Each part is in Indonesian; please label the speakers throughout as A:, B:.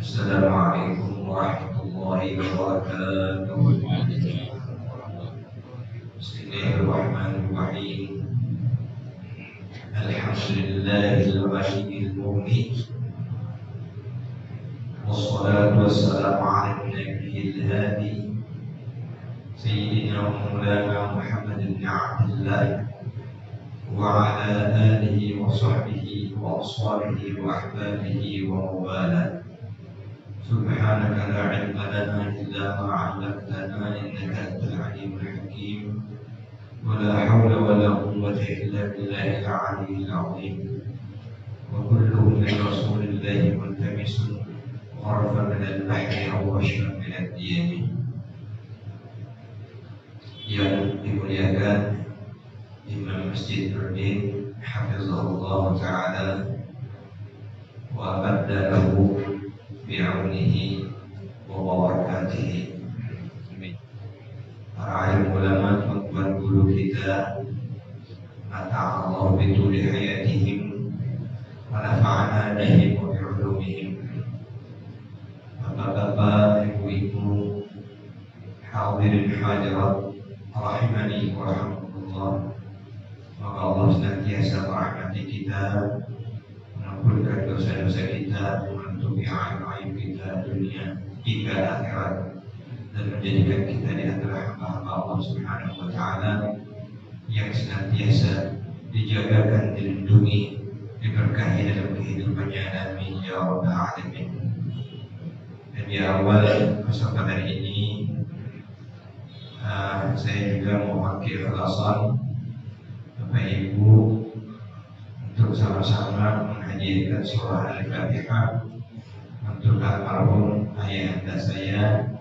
A: Assalamualaikum warahmatullahi wabarakatuh. Bismillahirrahmanirrahim. Alhamdulillahil wahidil mu'min. Wassalatu wassalamu ala nabiyil hadi Sayyidina wa maulana Muhammad bin Abdullah wa ala alihi wa sahbihi wa ashabihi wa ahbabihi wa mawala. Subhanaka la ilma lana illa ma 'allamtana innaka antal alimul hakim. Wa la hawla wa la quwwata illa billahil 'aliyyil 'azim. Wa kulluhum min rasulillahi multamisun gharfan min al-bahri aw washran min ad-diyami. Yang dimuliakan Imam Masjid Nurdin hafizahullah ta'ala wa baddalahu bi'aunihi wa barakatihi. Para alim ulama, tuan guru kita, mata'allah bituli hayatihim wa nafa'ana bihim wa bi'ulumihim. Bapak-bapak, ibu-ibu, hadirin hadirat rahimani wa rahmatullah. Maka Allah senantiasa merahmati kita, mengampunkan dosa-dosa kita, menutupi aib-aib kita dunia hingga akhirat, dan menjadikan kita di antara hamba-hamba Allah Subhanahu wa ta'ala yang senantiasa dijagakan, dilindungi, diberkahi dalam kehidupannya. Amin ya rabbal alamin. Dan di awal kesempatan ini saya juga mewakili khalasan Bapak Ibu untuk sama-sama menghadirkan surah Al-Fatihah untuk almarhum ayahanda saya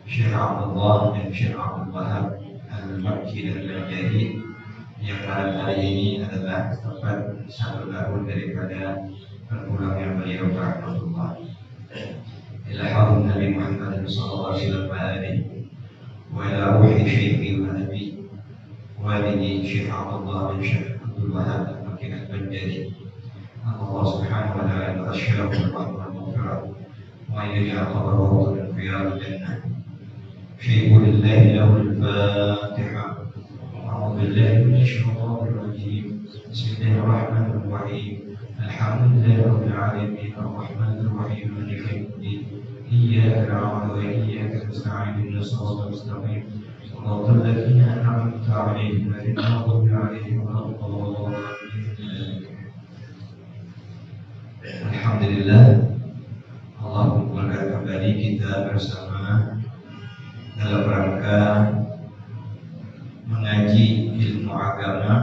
A: Syekh Abdullah dan Syekh Abdul Wahab Al-Makki dan Al-Jadid, yang pada hari ini adalah tepat 1 tahun daripada berpulangnya beliau rahmatullah ila harum Nabi Muhammad sallallahu alaihi wasallam wa ila ruhi syekhi wa nabi walidi Syekh Abdullah bin Syekh Abdul Wahab Al-Makki Al-Jadid. Allah subhanahu wa ta'ala asyarahu wa maghfirah wa yaj'al qabrahu min riyadil jannah. Syekhu lillahi lahul Fatiha. A'udzu billahi minasy syaithanir rajim. Bismillahirrahmanirrahim. Alhamdulillahi rabbil alamin arrahmanir rahim maliki yaumiddin. Iyyaka na'budu wa iyyaka nasta'in ihdinas siratal mustaqim. Shiratal ladzina an'amta 'alaihim ghairil maghdubi 'alaihim waladdallin. Alhamdulillah, Allah mengumpulkan kembali kita bersama dalam rangka mengaji ilmu agama,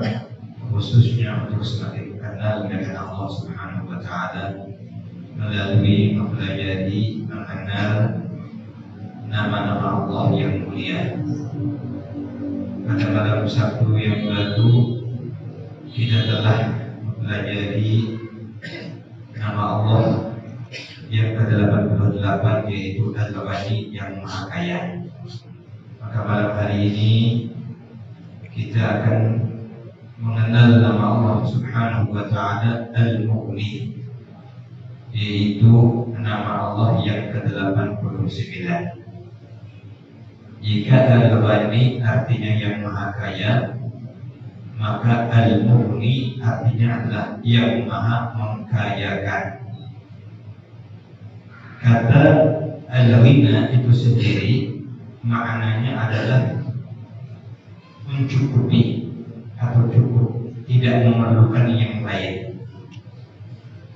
A: khususnya untuk semakin kenal dengan Allah Subhanahu wa ta'ala melalui mempelajari, mengenal nama-nama Allah yang mulia. Pada malam Sabtu yang lalu kita telah mempelajari nama Allah yang ke-88, yaitu Al-Ghani, yang Maha Kaya. Maka malam hari ini kita akan mengenal nama Allah Subhanahu wa ta'ala Al-Mughni, yaitu nama Allah yang ke-89. Jika Al-Ghani artinya yang Maha Kaya, maka Al-Mughni artinya adalah yang Maha Mengkayakan. Kata Al-Ghina itu sendiri maknanya adalah mencukupi atau cukup, tidak memerlukan yang lain.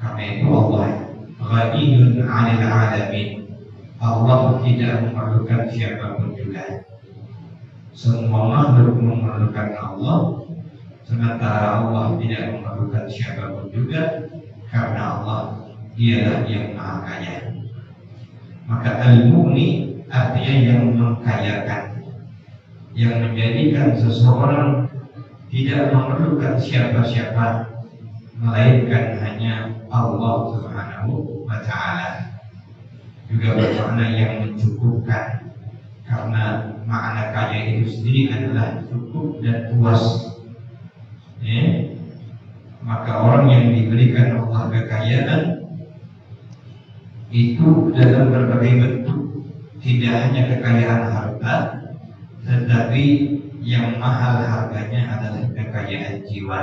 A: Karena itu Allah Ghaniyun 'anil 'alamin. Allah tidak memerlukan siapapun juga. Semua makhluk memerlukan Allah, sementara Allah tidak memerlukan siapapun juga, karena Allah dialah yang Maha Kaya. Maka Al-Mughni artinya yang mengkayakan, yang menjadikan seseorang tidak memerlukan siapa-siapa melainkan hanya Allah Subhanahu wa ta'ala. Juga bermakna yang mencukupkan, karena makna kaya itu sendiri adalah cukup dan puas. Maka orang yang diberikan Allah kekayaan itu dalam berbagai bentuk, tidak hanya kekayaan harta, tetapi yang mahal harganya adalah kekayaan jiwa.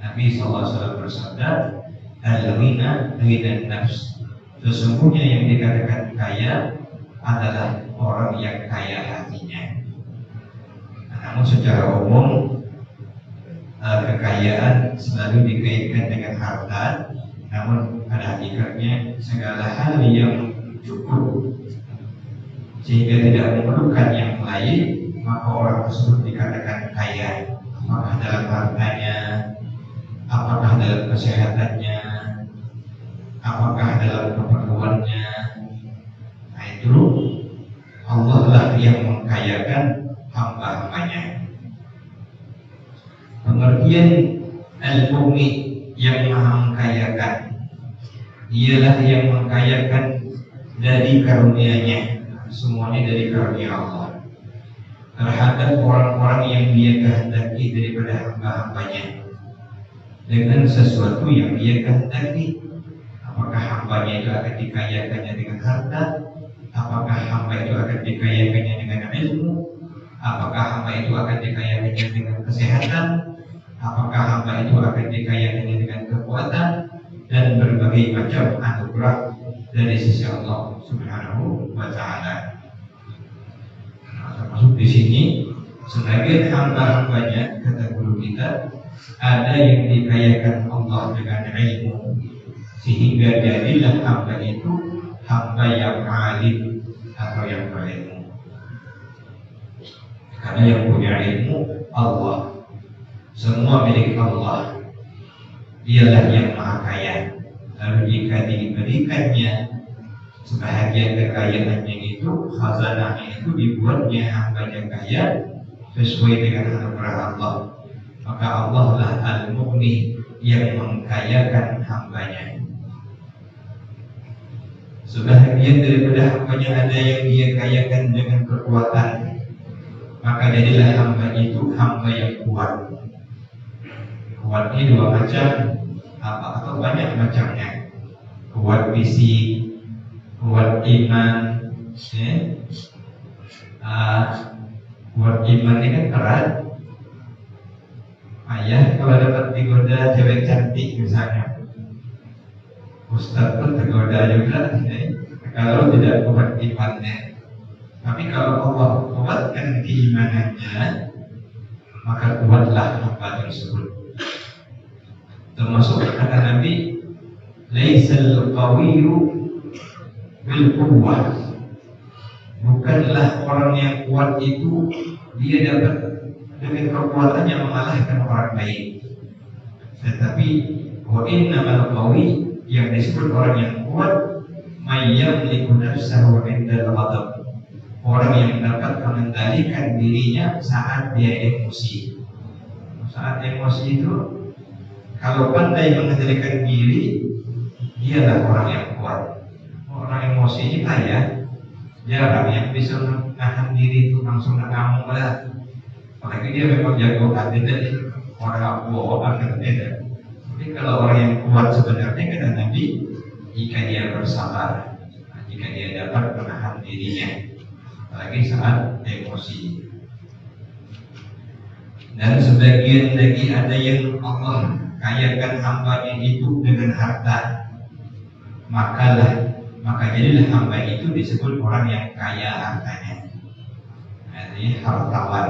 A: Nabi SAW bersabda, al-ghina ghinan nafs. Sesungguhnya yang dikatakan kaya adalah orang yang kaya hatinya. Namun secara umum kekayaan selalu dikaitkan dengan harta, namun pada hakikatnya segala hal yang cukup sehingga tidak memerlukan yang lain, maka orang tersebut dikatakan kaya. Apakah dalam hartanya, apakah dalam kesehatannya, apakah dalam keperluannya. Nah itu Allah lah yang mengkayakan hamba-hambanya. Pengertian al-mughni yang maha mengkayakan, ialah yang mengkayakan dari karunia-Nya, semuanya dari karunia Allah, terhadap orang-orang yang Dia kehendaki daripada hamba-hambanya dengan sesuatu yang Dia kehendaki. Apakah hambanya itu akan dikayakannya dengan harta? Apakah hamba itu akan dikayakannya dengan ilmu? Apakah hamba itu akan dikayakannya dengan kesehatan? Apakah hamba itu akan dikayakannya dengan kekuatan? Dan berbagai macam anugerah dari sisi Allah Subhanahu wa Ta'ala. Nah, termasuk di sini sebagian hamba-hambanya, kata guru kita, ada yang dikayakan Allah dengan ilmu, sehingga jadilah hamba itu hamba yang alim atau yang berilmu. Karena yang punya ilmu Allah, semua milik Allah, Dialah yang maha kaya. Lalu jika diberikannya sebahagian kekayaannya itu, khazanahnya itu dibuatnya hambanya kaya sesuai dengan anugerah Allah, maka Allah lah al-mughni yang mengkayakan hambanya. Sebahagian daripada hambanya ada yang Dia kayakan dengan kekuatan, maka jadilah hamba itu hamba yang kuat. Kuat ini dua macam, atau banyak macamnya. Kuat fisik, kuat iman. Kuat iman ini kan berat. Ayah kalau dapat digoda cewek cantik misalnya, Ustaz pun tergoda juga, kalau tidak kuat imannya. Tapi kalau Allah kuatkan keimanannya, maka kuatlah hamba tersebut. Termasuk kata Nabi, laisal qawiyyu bil quwwah. Bukanlah orang yang kuat itu dia dapat dengan kekuatannya mengalahkan orang lain. Tetapi wa innamal qawi, yang disebut orang yang kuat, may yamliku nafsahu 'inda al-ghadab. Orang yang dapat mengendalikan dirinya saat dia emosi. Saat emosi itu, kalau pandai mengendalikan diri, dialah orang yang kuat. Orang emosi ini kaya, jarang yang bisa menahan diri itu langsung ngamuk lah. Apalagi dia memang jago kandidat, orang bohong tidak. Tapi kalau orang yang kuat sebenarnya, kata Nabi, jika dia bersabar, jika dia dapat menahan dirinya, apalagi saat emosi. Dan sebagian lagi ada yang Allah kayakan hambanya itu dengan harta, maka jadilah hamba itu disebut orang yang kaya hartanya, artinya hartawan.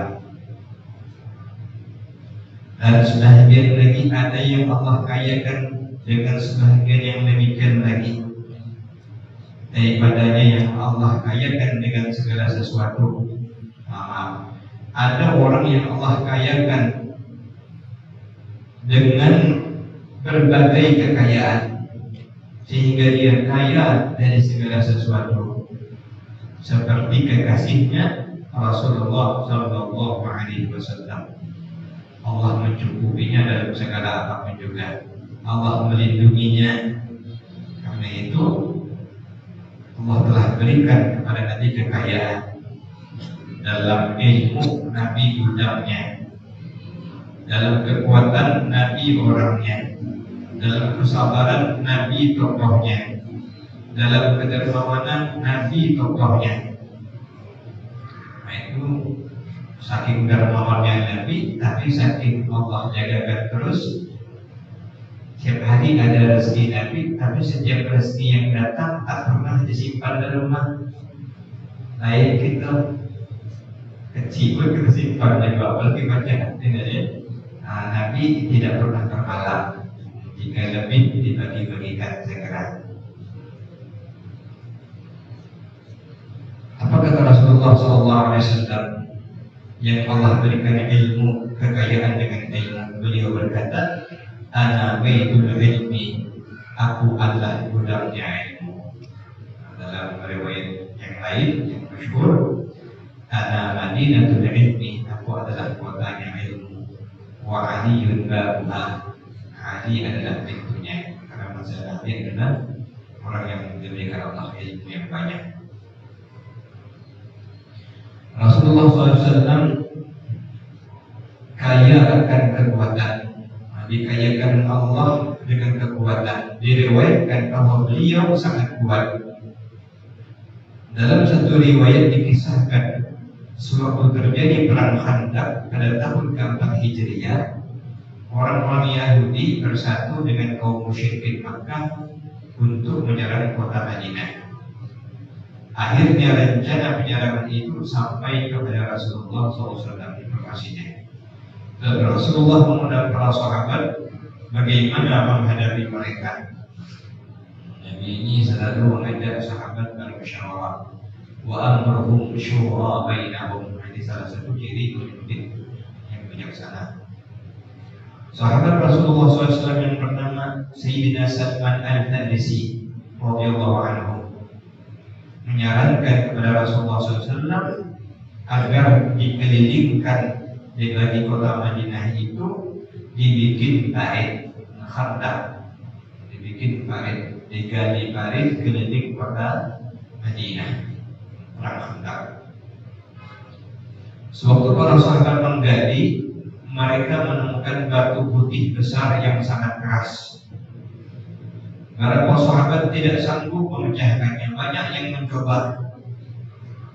A: Dan sebagian lagi ada yang Allah kayakan dengan sebagian yang demikian lagi, daripadanya yang Allah kayakan dengan segala sesuatu. Ada orang yang Allah kayakan dengan berbagai kekayaan, sehingga dia kaya dari segala sesuatu, seperti kekasihnya Rasulullah Sallallahu Alaihi Wasallam. Allah mencukupinya dalam segala apapun juga. Allah melindunginya. Karena itu Allah telah berikan kepada Nabi kekayaan. Dalam ilmu Nabi gudangnya, dalam kekuatan Nabi orangnya, dalam kesabaran Nabi tokohnya, dalam kedermawanan Nabi tokohnya. Nah itu saking dermawannya Nabi, tapi saking Allah jagakan terus. Setiap hari ada rezeki Nabi, tapi setiap rezeki yang datang tak pernah disimpan di rumah. Lain kita kecil pun kita simpan juga, apalagi baca ini. Nabi tidak pernah termalam. Jika lebih dibagi-bagikan segera. Apa kata Rasulullah SAW yang Allah berikan ilmu, kekayaan dengan ilmu? Beliau berkata, Ana baitul ilmi, aku adalah gudangnya ilmu. Dalam riwayat yang lain yang masyhur, Ana madinatul ilmi, aku adalah kotanya ilmu. Wa aliyun babuha, Ali adalah pintunya. Karena masalah Ali adalah orang yang diberikan Allah ilmu yang banyak. Rasulullah SAW kaya akan kekuatan, dikayakan Allah dengan kekuatan. Diriwayatkan bahwa beliau sangat kuat. Dalam satu riwayat dikisahkan sewaktu terjadi perang Khandaq pada tahun keempat Hijriah, orang-orang Yahudi bersatu dengan kaum musyrikin Makkah untuk menyerang kota Madinah. Akhirnya rencana penyerangan itu sampai kepada Rasulullah SAW informasinya. Dan Rasulullah mengundang para sahabat bagaimana menghadapi mereka. Nabi ini selalu mengajak sahabat bermusyawarah. Wa amruhum syura bainahum. Ini salah satu ciri pemimpin yang bijaksana. Sahabat Rasulullah SAW yang bernama Sayyidina Salman Al-Farisi radhiyallahu anhu menyarankan kepada Rasulullah SAW agar dikelilingkan di bagi kota Madinah itu dibikin parit khandaq, dibikin parit, digali parit keliling kota Madinah, perang Khandaq. Sewaktu para sahabat menggali, mereka menemukan batu putih besar yang sangat keras. Para sahabat tidak sanggup memecahkannya. Banyak yang mencoba,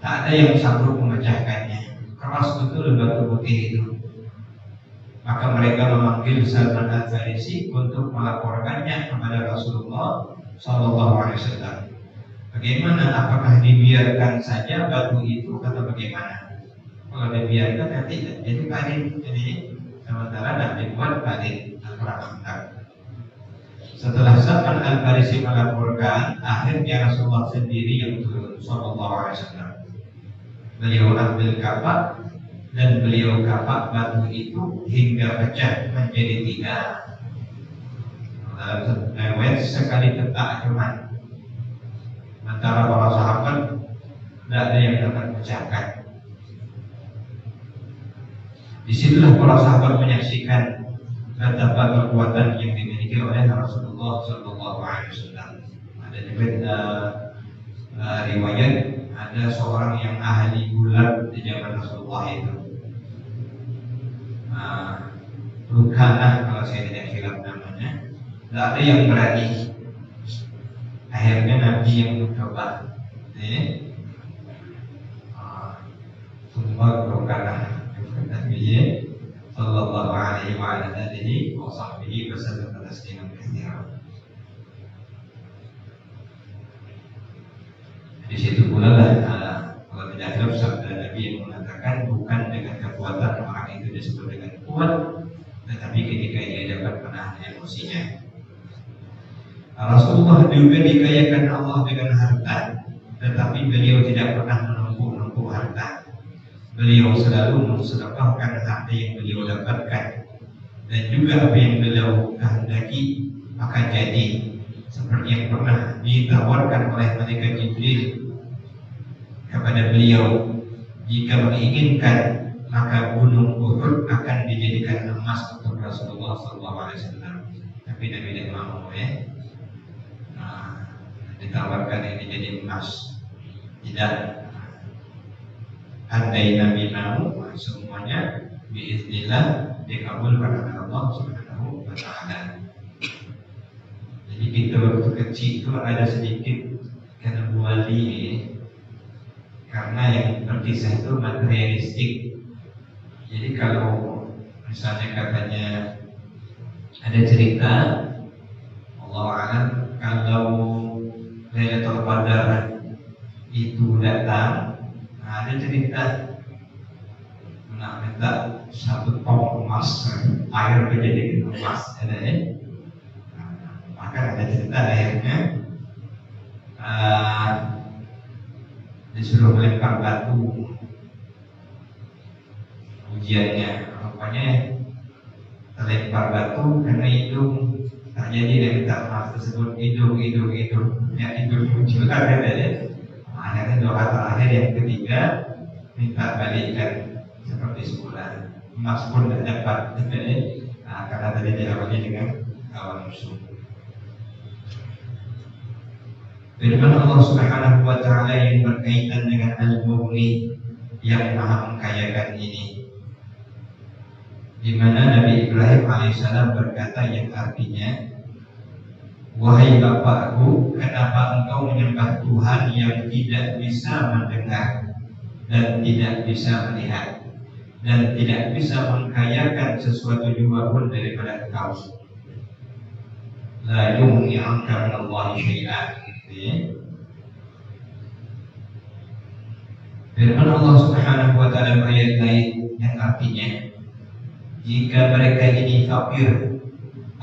A: tak ada yang sanggup memecahkannya. Keras betul batu putih itu. Maka mereka memanggil Salman Al-Farisi untuk melaporkannya kepada Rasulullah SAW. Bagaimana? Apakah dibiarkan saja batu itu atau bagaimana? Kalau dibiarkan nanti jadi parit. Jadi sementara tidak dibuat parit perang Khandaq. Setelah Salman Al-Farisi melaporkan, akhirnya Rasulullah sendiri yang turun SAW. Beliau ambil kapak dan beliau kapak batu itu hingga pecah menjadi 3. Dalam riwayat sekali tetak cuman. Antara para sahabat tidak ada yang dapat pecahkan. Disitulah para sahabat menyaksikan betapa kekuatan yang dimiliki oleh Rasulullah SAW. Ada juga riwayat ada seorang yang ahli gulat di zaman Rasulullah itu, Rukanah kalau saya tidak silap namanya. Tidak ada yang berani. Akhirnya Nabi yang mencoba. Semua Rukanah Nabi sallallahu alaihi wa alihi wa sahbihi wasallam tasliman katsiran. Di situ pula lah kalau tidak ada sabda Nabi yang mengatakan bukan dengan kekuatan orang itu disebut dengan kuat, tetapi ketika ia dapat menahan emosinya. Rasulullah juga dikayakan Allah dengan harta, tetapi beliau tidak pernah menumpuk harta. Beliau selalu mensedekahkan harta yang beliau dapatkan, dan juga apa yang beliau kehendaki akan jadi. Seperti yang pernah ditawarkan oleh malaikat Jibril kepada beliau, jika menginginkan maka gunung Uhud akan dijadikan emas untuk Rasulullah SAW. Tapi Nabi tidak mau ditawarkan ini jadi emas. Tidak. Andai Nabi mau, semuanya biiznillah dikabulkan oleh Allah Subhanahu wa Ta'ala. Jadi kita waktu kecil itu ada sedikit kenubuali, karena yang berkisah itu materialistik. Jadi kalau misalnya katanya ada cerita, Allah alam, kalau Lailatul Qadar itu datang, ada cerita minta 1 ton emas, air menjadi emas, ada ya. Maka ada cerita akhirnya disuruh melempar batu ujiannya, rupanya terlempar batu karena hidung terjadi dan minta maaf tersebut hidung ya hidung muncul ada ya. Akhirnya doa terakhir yang ketiga minta balikkan seperti semula, emas pun tidak dapat karena tadi diawali dengan hawa nafsu. Firman Allah Subhanahu wa Ta'ala yang berkaitan dengan Al-Mughni, yang Maha Mengkayakan ini, di mana Nabi Ibrahim alaihissalam berkata yang artinya, wahai bapakku, kenapa engkau menyembah Tuhan yang tidak bisa mendengar dan tidak bisa melihat dan tidak bisa mengkayakan sesuatu juga pun daripada engkau? La yughni anka minallahi syai'an. Firman Allah Subhanahu wa Ta'ala ayat lain yang artinya, jika mereka ini fakir,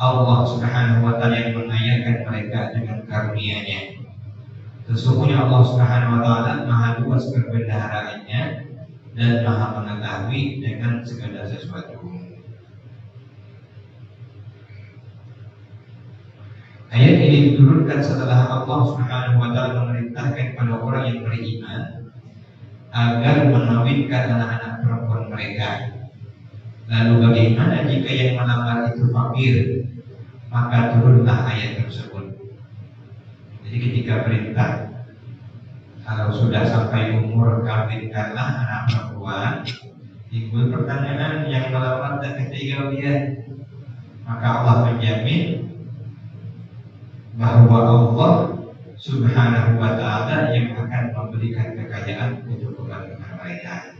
A: Allah Subhanahu wa Ta'ala yang mengayakan mereka dengan karunia-Nya. Sesungguhnya Allah Subhanahu wa Ta'ala Maha luas kebendaharanya dan Maha mengetahui dengan segala sesuatu. Ayat ini diturunkan setelah Allah Subhanahu wa Ta'ala memerintahkan kepada orang yang beriman agar mengawinkan anak-anak perempuan mereka. Lalu bagaimana jika yang melamar itu fakir? Maka turunlah ayat tersebut. Jadi ketika perintah, kalau sudah sampai umur kawinkanlah anak perempuan, timbul pertanyaan yang melamar dan ketiga dia, maka Allah menjamin bahwa Allah Subhanahu wa Ta'ala yang akan memberikan kekayaan untuk keluarga mereka.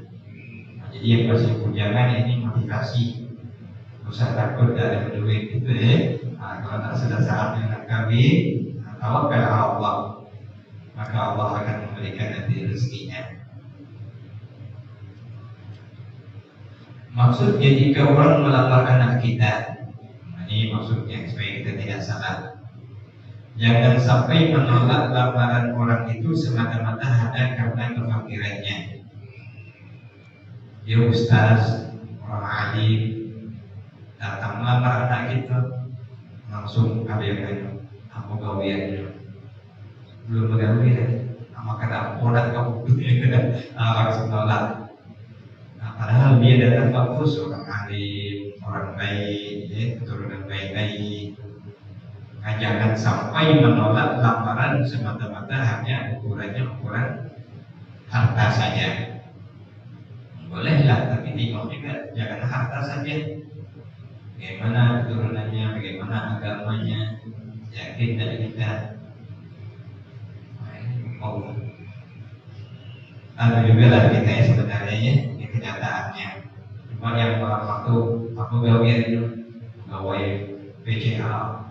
A: Jadi yang masih bujangan ini motivasi, usah takut tidak ada duit itu ya. Kalau tak sudah saatnya nak kawin, tawakal Allah, maka Allah akan memberikan nanti rezekinya. Maksudnya jika orang melamar anak kita, ini maksudnya supaya kita tidak salah. Jangan sampai menolak lamaran orang itu semata-mata hanya karena kefakirannya. Dia ustaz, orang alim, datang melamar anak kita, langsung ada yang aku gawian belum bergawi ya, maka ada produk kamu langsung nolak. Padahal dia datang bagus, orang alim, orang baik, ya, keturunan baik-baik. Jangan sampai menolak lamaran semata-mata hanya ukuran harta saja. Bolehlah, tapi tengok juga, jangan harta saja. Bagaimana keturunannya, bagaimana agamanya, yakin dari kita. Ada juga lah kita yang sebenarnya ya, ini kenyataannya. Cuma yang waktu aku gawian itu, gawe PCA.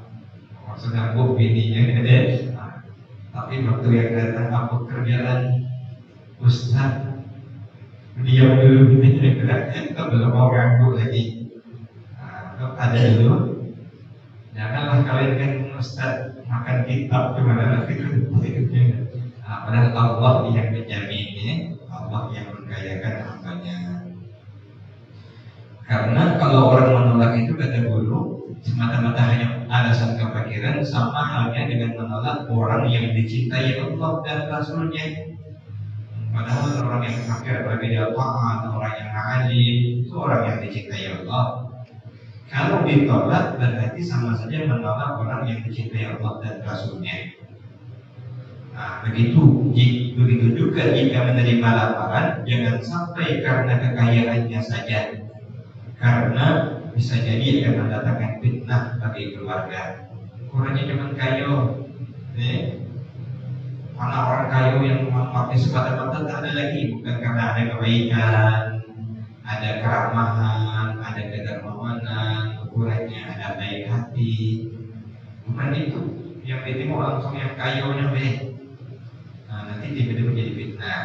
A: Maksudnya aku bininya gede, tapi waktu yang datang aku kerjaan ustaz, diam dulu kita belum mau ganggu lagi. Ada dulu, janganlah kawinkan ustaz makan kitab gimana lagi itu. Padahal Allah yang menjamin ini, Allah yang mengkayakan hambanya. Karena kalau orang menolak itu kata guru semata-mata hanya alasan kefakiran, sama halnya dengan menolak orang yang dicintai Allah dan Rasulnya. Padahal orang yang fakir, apalagi dia taat, orang yang alim, itu orang yang dicintai Allah. Kalau ditolak berarti sama saja menolak orang yang dicintai Allah dan Rasulnya. Nah, begitu juga jika menerima lamaran, jangan sampai karena kekayaannya saja, karena bisa jadi akan mendatangkan fitnah bagi keluarga. Orangnya cuma kaya, kayu yang memakai semata-mata, tak ada lagi, bukan karena ada kebaikan, ada keramahan, ada kedermawanan, ukurannya ada baik hati, bukan itu. Yang ditimu langsung yang kayunya baik. Nah, nanti tiba-tiba jadi fitnah.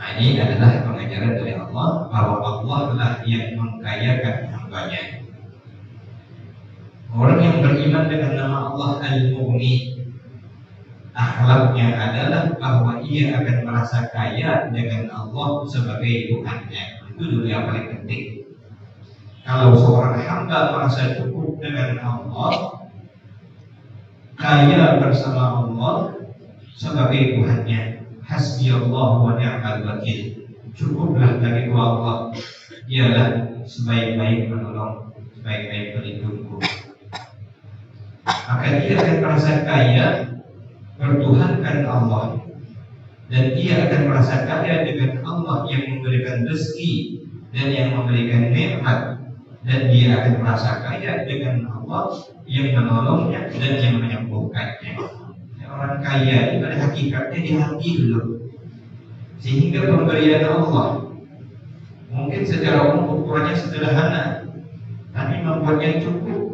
A: Nah, ini adalah pengajaran dari Allah bahwa Allah lah yang mengkayakan hambanya. Orang yang beriman dengan nama Allah Al-Mughni, akhlaknya adalah bahwa ia akan merasa kaya dengan Allah sebagai Tuhannya. Itu dulu yang paling penting. Kalau seorang hamba merasa cukup dengan Allah, kaya bersama Allah sebagai Tuhannya, hasbi Allah wa ni'mal wakil, cukuplah bagiku Allah, ialah sebaik-baik penolong, sebaik-baik pelindungku. Maka dia akan merasa kaya bertuhankan Allah, dan dia akan merasa kaya dengan Allah yang memberikan rezeki dan yang memberikan nikmat, dan dia akan merasa kaya dengan Allah yang menolongnya dan yang menyembuhkannya. Orang kaya ini pada hakikatnya di hati dulu, sehingga pemberian Allah mungkin secara umum ukurannya sederhana, tapi membuatnya cukup.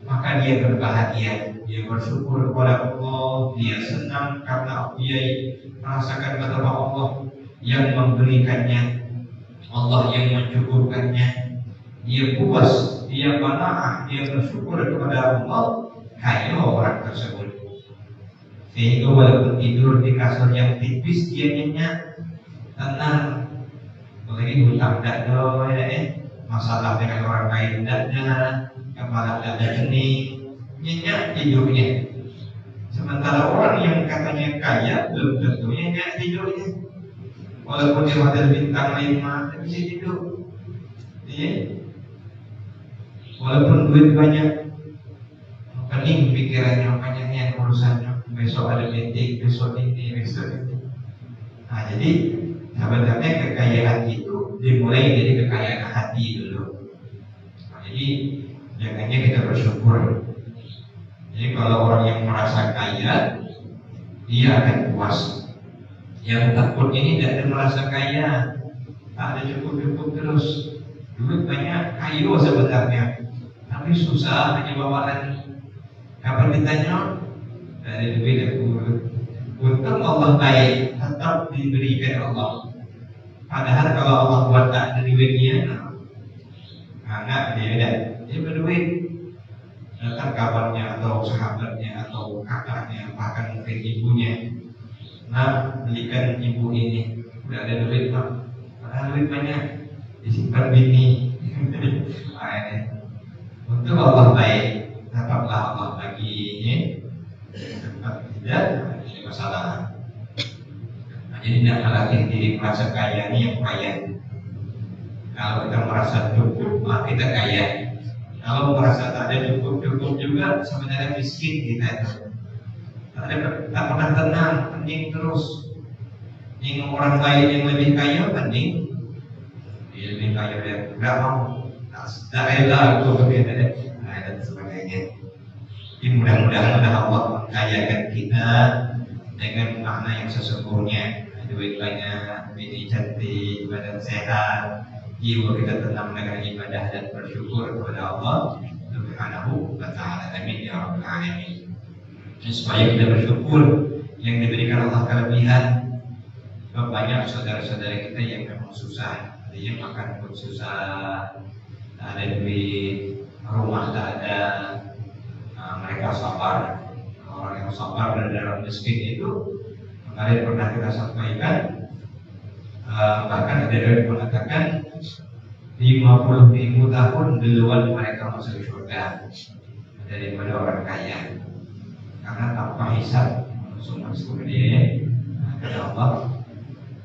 A: Maka dia berbahagia, dia bersyukur kepada Allah, dia senang karena dia merasakan betapa Allah yang memberikannya, Allah yang mencukupkannya. Dia puas, dia qanaah, dia bersyukur kepada Allah, kaya orang tersebut. Sehingga walaupun tidur di kasur yang tipis, dia nyenyak, tenang. Apalagi hutang tak ada, masalah dengan orang lain tak ada, kepala tak ada hening, nyenyak tidurnya. Sementara orang yang katanya kaya belum tentu nyenyak tidurnya. Walaupun dia hotel bintang 5, tapi bisa tidur. Walaupun duit banyak, pening pikirannya, banyaknya urusannya. Besok ada meeting, besok ini, besok itu. Nah, jadi sebenarnya kekayaan itu dimulai dari kekayaan hati dulu. Nah, jadi jangannya kita bersyukur. Jadi kalau orang yang merasa kaya, dia akan puas. Yang takut ini tidak merasa kaya, tak ada cukup-cukup terus. Duit banyak, kayu sebenarnya, tapi susah hanya bawaan. Kapan ditanya, dari duit aku, untung Allah baik, tetap diberikan Allah. Padahal kalau Allah buat tak ada duitnya, anak dia berduit, datang kawannya atau sahabatnya atau kakaknya, bahkan mungkin ibunya, nah belikan ibu ini, udah ada duit pak, padahal duit banyak, disimpan bini. Untuk Allah baik, dapatlah Allah baginya, tidak ada masalah. Nah, jadi tidak melatih diri merasa kaya ini yang kaya. Kalau kita merasa cukup, maka kita kaya. Kalau merasa tak ada cukup juga, sebenarnya miskin kita. Tak pernah tenang, pening terus. Ingin orang lain yang lebih kaya, pening. Dia lebih kaya, dia tidak mau. Tak rela aku berbeda dan sebagainya. Jadi mudah-mudahan Allah mengkayakan kita dengan makna yang sesungguhnya. Duit banyak, bini cantik, badan sehat, jiwa kita tenang dengan ibadah dan bersyukur kepada Allah Subhanahu wa ta'ala. Amin ya rabbal alamin. Supaya kita bersyukur yang diberikan Allah kelebihan. Banyak saudara-saudara kita yang memang susah, ada yang makan pun susah, tak ada duit, rumah tak ada. Mereka sabar. Orang yang sabar dan dalam miskin itu, kemarin pernah kita sampaikan, bahkan ada yang mengatakan 50.000 tahun duluan mereka masuk surga daripada orang kaya, karena tanpa hisab langsung masuk dia. Karena Allah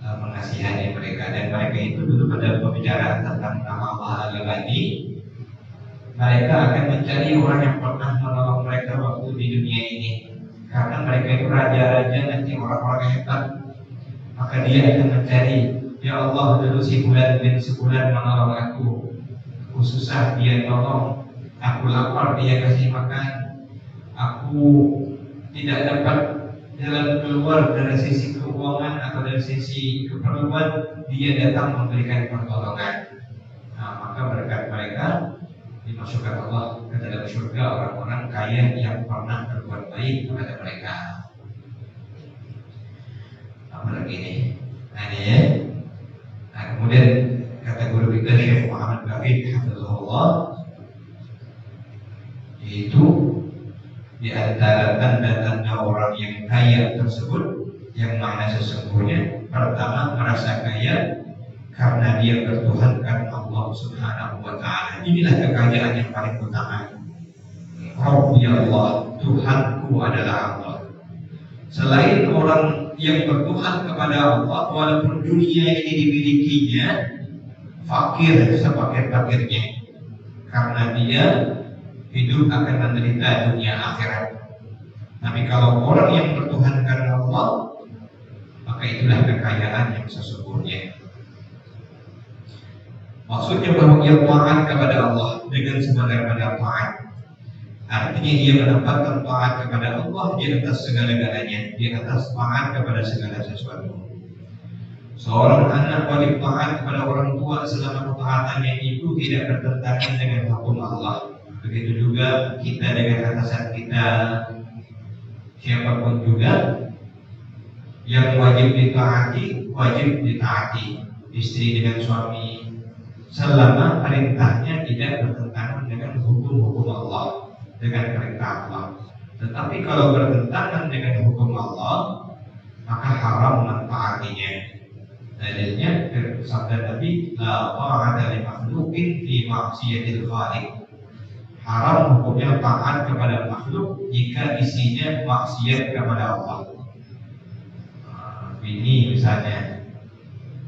A: mengasihani mereka, dan mereka itu dulu pada pembicaraan tentang nama Allah Al-Ghani, mereka akan mencari orang yang pernah menolong mereka waktu di dunia ini, karena mereka itu raja-raja, nanti orang-orang hebat. Maka dia akan mencari, ya Allah, dulu si bulan bin sebulan menolong aku susah dia tolong, aku lapar dia kasih makan, aku tidak dapat jalan keluar dari sisi keuangan atau dari sisi keperluan, dia datang memberikan pertolongan. Nah, maka berkat mereka dimasukkan Allah ke dalam surga orang-orang kaya yang pernah berbuat baik kepada mereka. Apalagi ini, nah ini ya. Nah, kemudian kata guru kita Syekh Muhammad Baqi hafizahullah, yaitu di antara tanda-tanda orang yang kaya tersebut, yang mana sesungguhnya pertama merasa kaya karena dia bertuhankan Allah Subhanahu wa Ta'ala. Inilah kekayaan yang paling utama. Rabbi Allah, Tuhanku adalah Allah. Selain orang yang bertuhan kepada Allah, walaupun dunia ini dimilikinya fakir sepakir-pakirnya, karena dia hidup akan menderita dunia akhirat. Tapi kalau orang yang bertuhankan Allah, maka itulah kekayaan yang sesungguhnya. Maksudnya bahwa ia taat kepada Allah dengan sebenar-benar taat. Artinya dia menempatkan taat kepada Allah di atas segala-galanya, di atas taat kepada segala sesuatu. Seorang anak wajib taat kepada orang tua selama ketaatannya itu tidak bertentangan dengan hukum Allah. Begitu juga kita dengan atasan kita, siapapun juga yang wajib ditaati, wajib ditaati. Istri dengan suami, selama perintahnya tidak bertentangan dengan hukum-hukum Allah, dengan perintah Allah. Tetapi kalau bertentangan dengan hukum Allah, maka haram mentaatinya. Dalilnya sabda Nabi, la ta'ata li makhluqin fi ma'siyatil khaliq. Haram hukumnya taat kepada makhluk jika isinya maksiat kepada Allah. Ini misalnya,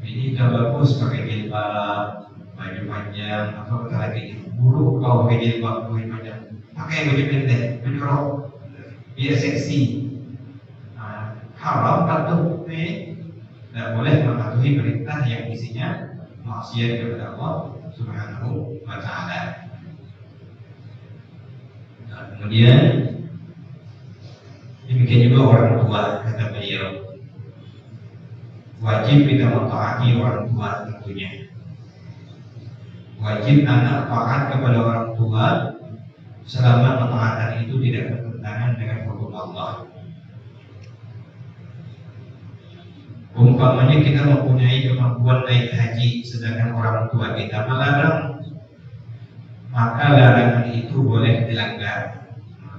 A: ini udah bagus pakai jilbab, baju panjang, atau kata lagi buruk kau pakai jilbab, baju panjang, pakai baju pendek, baju rok, biar seksi. Haram patuh, tidak boleh mematuhi perintah yang isinya maksiat kepada Allah Subhanahu wa Ta'ala. Kemudian demikian juga orang tua, kata beliau, wajib kita mentaati orang tua tentunya. Wajib anak taat kepada orang tua selama ketaatan itu tidak bertentangan dengan hukum Allah. Umpamanya kita mempunyai kemampuan naik haji, sedangkan orang tua kita melarang, maka larangan itu boleh dilanggar.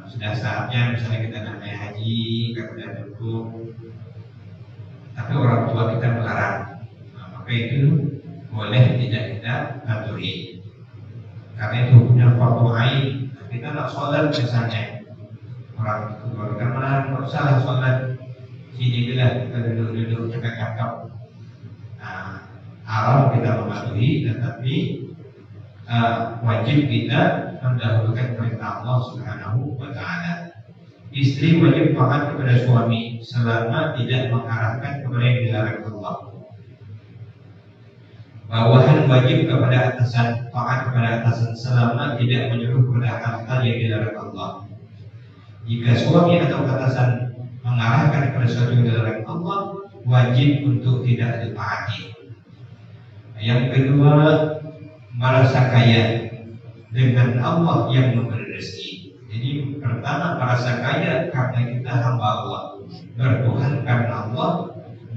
A: Sudah saatnya misalnya kita naik haji, kita sudah cukup, tapi orang tua kita melarang, maka itu boleh tidak kita patuhi. Karena itu punya fardu ain. Kita nak sholat misalnya, orang tua kita melarang, nggak usah sholat, sini bila kita duduk-duduk cakap-cakap. Haram kita mematuhi, tetapi wajib kita mendahulukan perintah Allah Subhanahu wa Ta'ala. Istri wajib taat kepada suami selama tidak mengarahkan kepada yang dilarang Allah. Bawahan wajib kepada atasan, taat kepada atasan selama tidak menyuruh kepada hal-hal yang dilarang Allah. Jika suami atau atasan mengarahkan kepada sesuatu yang dilarang Allah, wajib untuk tidak ditaati. Yang kedua, merasa kaya dengan Allah yang memberi rezeki. Jadi pertama merasa kaya karena kita hamba Allah, bertuhan karena Allah,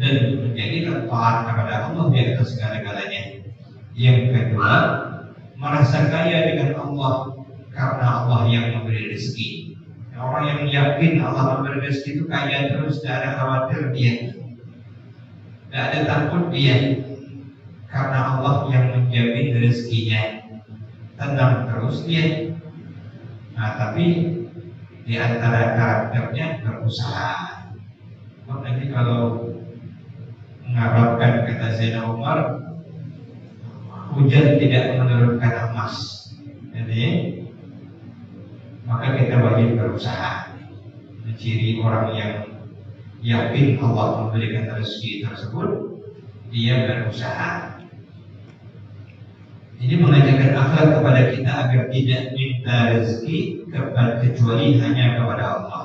A: dan menjadikan taat kepada Allah di atas segala-galanya. Yang kedua, merasa kaya dengan Allah karena Allah yang memberi rezeki. Orang yang yakin Allah memberi rezeki itu kaya terus, tidak ada khawatir dia, tidak ada takut dia, karena Allah yang menjamin rezekinya, tenang terus dia. Tapi di antara karakternya berusaha. Nanti kalau mengharapkan, kata Zainal Umar, hujan tidak menurunkan emas. Jadi maka kita wajib berusaha. Ciri orang yang yakin Allah memberikan rezeki tersebut, dia berusaha. Ini mengajarkan akhlak kepada kita agar tidak minta rezeki kecuali hanya kepada Allah.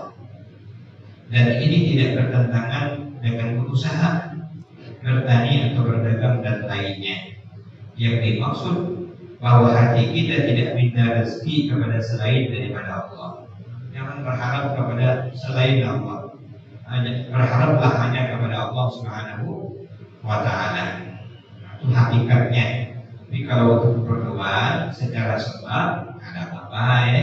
A: Dan ini tidak bertentangan dengan berusaha, bertani atau berdagang dan lainnya. Yang dimaksud bahwa hati kita tidak minta rezeki kepada selain daripada Allah. Jangan berharap kepada selain Allah. Berharaplah hanya kepada Allah Subhanahu wa Ta'ala. Itu hakikatnya. Tapi kalau untuk berdoa secara sebab, ada apa-apa ya,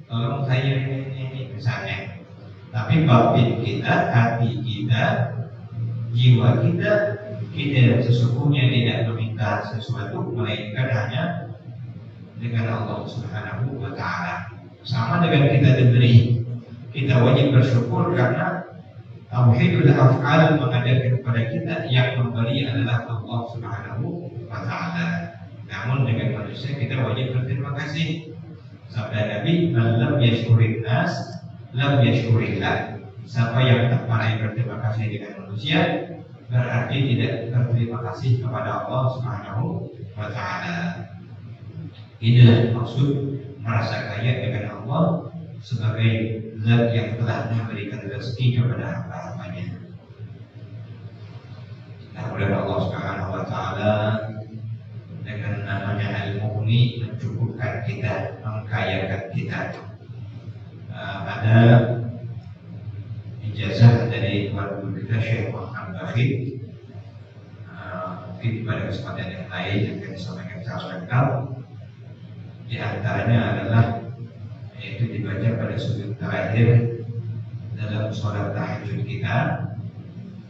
A: tolong saya ini misalnya. Tapi batin kita, hati kita, jiwa kita sesungguhnya tidak meminta sesuatu melainkan hanya dengan Allah Subhanahu wa Ta'ala. Sama dengan kita diberi, kita wajib bersyukur karena tauhidul af'al mengajarkan kepada kita yang memberi adalah Allah Subhanahu wa Ta'ala. Namun dengan manusia kita wajib berterima kasih. Sabda Nabi, "Man lam yashkurin nas, lam yashkurillah." Siapa yang tak pandai berterima kasih dengan manusia, berarti tidak berterima kasih kepada Allah Subhanahu wa Ta'ala. Inilah maksud merasa kaya dengan Allah sebagai zat yang telah memberikan rezeki kepada hamba-hambanya. Mudah-mudahan Allah Subhanahu wa Ta'ala dengan namanya Al-Mughni mencukupkan kita, mengkayakan kita. Ada ijazah dari tuan guru kita Syekh Muhammad Bakhid. Mungkin pada kesempatan yang lain yang akan disampaikan secara lengkap. Di antaranya adalah yaitu dibaca pada sujud terakhir dalam sholat tahajud kita.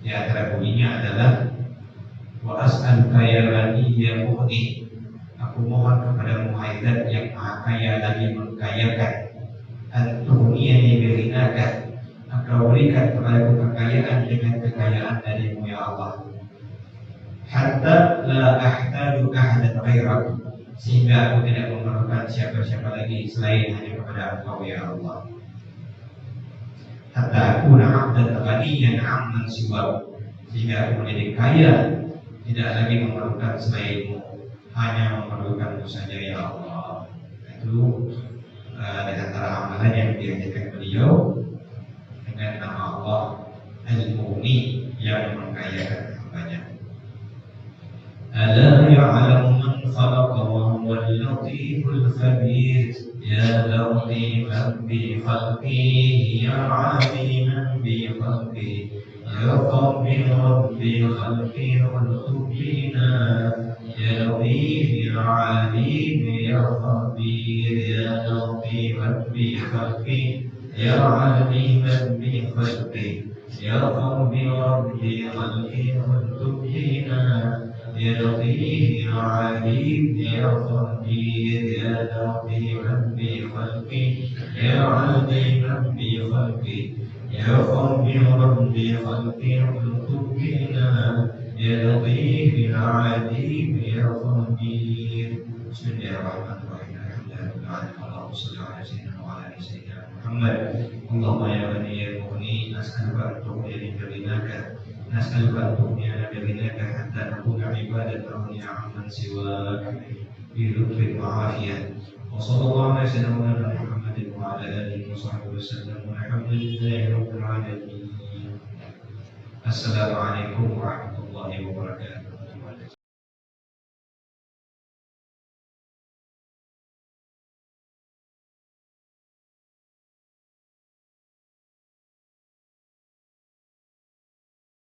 A: Di antara bunyinya adalah wa as'aluka ya ghani ya mughni. Aku mohon kepadamu hai zat yang maha kaya lagi mengkayakan, an-tughniyani bi ghinaka. Engkau berikan kepadaku kekayaan dengan kekayaan darimu ya Allah. Hatta la ahtaju ahadan ghairak, sehingga aku tidak memerlukan siapa-siapa lagi selain hanya kepada Engkau ya Allah. Hatta aku abdan ghaniyan amman siwa, sehingga aku menjadi kaya, tidak lagi memerlukan selainmu, hanya memerlukanmu saja ya Allah. Itu di antara amalan yang diajarkan beliau dengan nama Allah Al-Mughni yang mengkayakan hambanya. Ala ya'lamu man khalaqa wa huwa al-latiful khabir. Ya latifan bi khalqihi, ya 'aliman bi khalqihi, ya rabbi rabbi khalqi ultuf bina, ya latif ya 'alim ya khabir, ya latifan bi khalqi, ya 'aliman bi khalqi, ya rabbi rabbi khalqi ultuf bina, ya latif ya 'alim ya khabir, ya latifan bi khalqi, ya 'aliman bi khalqi, ya rabbi rabbi khalqi ultuf bina, ya latif ya 'alim ya khabir. Bismillahirrahmanirrahim. Allahumma shalli ala sayyidina wa ala ali sayyidina Muhammad. Allahumma ya ghani ya mughni, nas'aluka an tughniya min ghinaaka, nas'aluka an tughniya min ghinaaka hatta nakuna ibadatan li 'amman siwaak bi lutfin wa 'afiyah. Wa sallallahu ala sayyidina Muhammadin wa ala alihi wa sahbihi wa sallam. Walhamdulillahi rabbil alamin. Assalamualaikum warahmatullahi wabarakatuh.